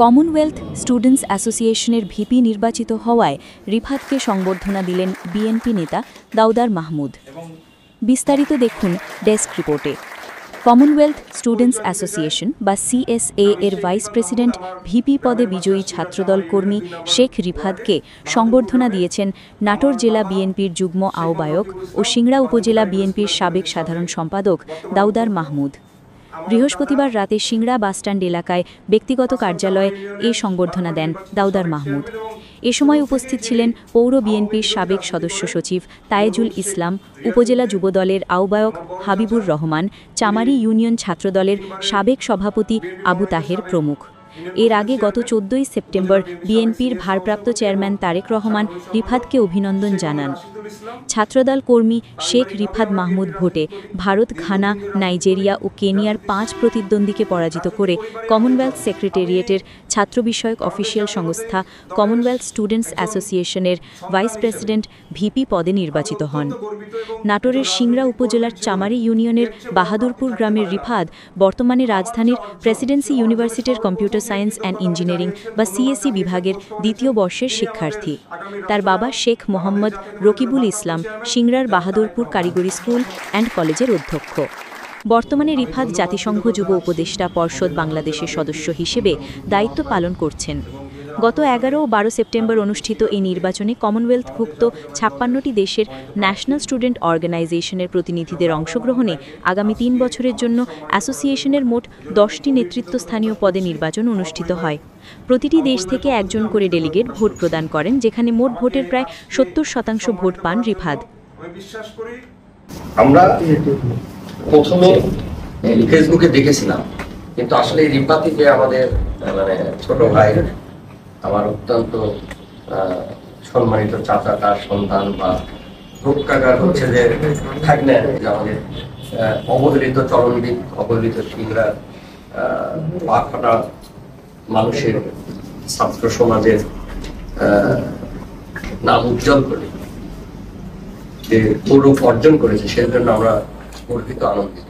Commonwealth students অ্যাসোসিয়েশনের VP নির্বাচিত হওয়ায় রিফাতকে সংবর্ধনা দিলেন বিএনপি নেতা দাউদার মাহমুদ। বিস্তারিত দেখুন ডেস্ক রিপোর্টে। কমনওয়েলথ স্টুডেন্টস অ্যাসোসিয়েশন বা সিএসএ এর ভাইস প্রেসিডেন্ট ভিপি পদে বিজয়ী ছাত্রদল কর্মী শেখ রিফাতকে সংবর্ধনা দিয়েছেন নাটোর জেলা বিএনপির যুগ্ম আহ্বায়ক ও সিংড়া উপজেলা বিএনপির সাবেক সাধারণ সম্পাদক দাউদার মাহমুদ। বৃহস্পতিবার রাতে সিংড়া বাসস্ট্যান্ড এলাকায় ব্যক্তিগত কার্যালয়ে এ সংবর্ধনা দেন দাউদার মাহমুদ। এ সময় উপস্থিত ছিলেন পৌর বিএনপির সাবেক সদস্য সচিব তায়েজুল ইসলাম, উপজেলা যুবদলের আহ্বায়ক হাবিবুর রহমান, চামারি ইউনিয়ন ছাত্রদলের সাবেক সভাপতি আবু তাহের প্রমুখ। এর আগে গত 14 সেপ্টেম্বর বিএনপির ভারপ্রাপ্ত চেয়ারম্যান তারেক রহমান রিফাতকে অভিনন্দন জানান। ছাত্রদল কর্মী শেখ রিফাত মাহমুদ ভোটে ভারত, ঘানা, নাইজেরিয়া ও কেনিয়ার 5 প্রতিদ্বন্দ্বীকে পরাজিত করে কমনওয়েলথ সেক্রেটারিয়েটের ছাত্র বিষয়ক অফিসিয়াল সংস্থা কমনওয়েলথ স্টুডেন্টস অ্যাসোসিয়েশনের ভাইস প্রেসিডেন্ট ভিপি পদে নির্বাচিত হন। নাটোরের সিংড়া উপজেলার চামারি ইউনিয়নের বাহাদুরপুর গ্রামের রিফাত বর্তমানে রাজধানীর প্রেসিডেন্সি ইউনিভার্সিটির কম্পিউটার সায়েন্স অ্যান্ড ইঞ্জিনিয়ারিং বা সিএসসি বিভাগের 2য় বর্ষের শিক্ষার্থী। তার বাবা শেখ মোহাম্মদ রকিবুল ইসলাম সিংড়ার বাহাদুরপুর কারিগরি স্কুল অ্যান্ড কলেজের অধ্যক্ষ। বর্তমানে রিফাত জাতিসংঘ যুব উপদেষ্টা পর্ষদ বাংলাদেশের সদস্য হিসেবে দায়িত্ব পালন করছেন। গত 11 ও 12 সেপ্টেম্বর অনুষ্ঠিত এই নির্বাচনে কমনওয়েলথভুক্ত 56টি দেশের ন্যাশনাল স্টুডেন্ট অর্গানাইজেশনের প্রতিনিধিদের অংশগ্রহণে আগামী 3 বছরের জন্য অ্যাসোসিয়েশনের মোট 10টি নেতৃত্বস্থানীয় পদে নির্বাচন অনুষ্ঠিত হয়। প্রতিটি দেশ থেকে একজন করে ডেলিগেট ভোট প্রদান করেন, যেখানে মোট ভোটের প্রায় 70% ভোট পান রিফাত। আমরা প্রথমে ফেসবুকে দেখেছিলাম, কিন্তু আসলে রিফাতই যে আমাদের ছোট ভাই, আমার অত্যন্ত সম্মানিত চাচাকার সন্তান বা রূপকাকার হচ্ছে যে থাকলে আমাদের অবহেলিত চরণবিদ, অবহেলিত সিংড়া পাখাটা মানুষের ছাত্র সমাজের নাম উজ্জ্বল করে যে গৌরব অর্জন করেছে, সেজন্য আমরা গর্বিত, আনন্দিত।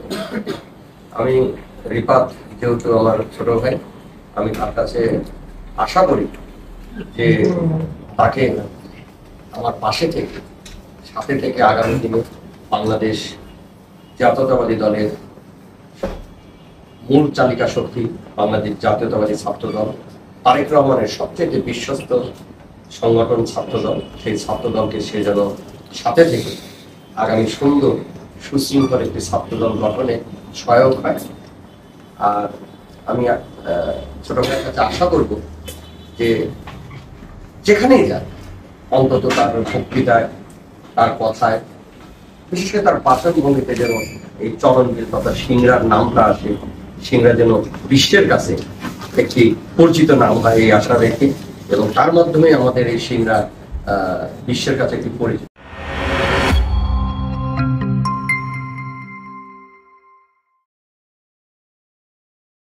আমি রিফাত যেহেতু আমার ছোট ভাই, আমি তার কাছে আশা করি যে তাকে আমার পাশে থেকে, সাথে থেকে আগামী দিনে বাংলাদেশ জাতীয়তাবাদী দলের মূল চালিকা শক্তি বাংলাদেশ জাতীয়তাবাদী ছাত্রদল, তারেক রহমানের সবচেয়ে বিশ্বস্ত সংগঠন ছাত্রদল, সেই ছাত্রদলকে সে যেন সাথে থেকে আগামী সুন্দর সুশৃঙ্খল একটি ছাত্রদল গঠনে সহায়ক হয়। আর আমি ছোট ভাইয়ের কাছে আশা করব যে যেখানেই যায় অন্তত তার বক্তৃতায়, তার কথায়, বিশেষ করে তার বাচনভঙ্গিতে যেন এই চরণবিল তথা সিংড়ার নামটা আসে, সিংড়া যেন বিশ্বের কাছে একটি পরিচিত নাম হয়, এই আশা রেখে, এবং তার মাধ্যমে আমাদের এই সিংড়া বিশ্বের কাছে একটি পরিচিত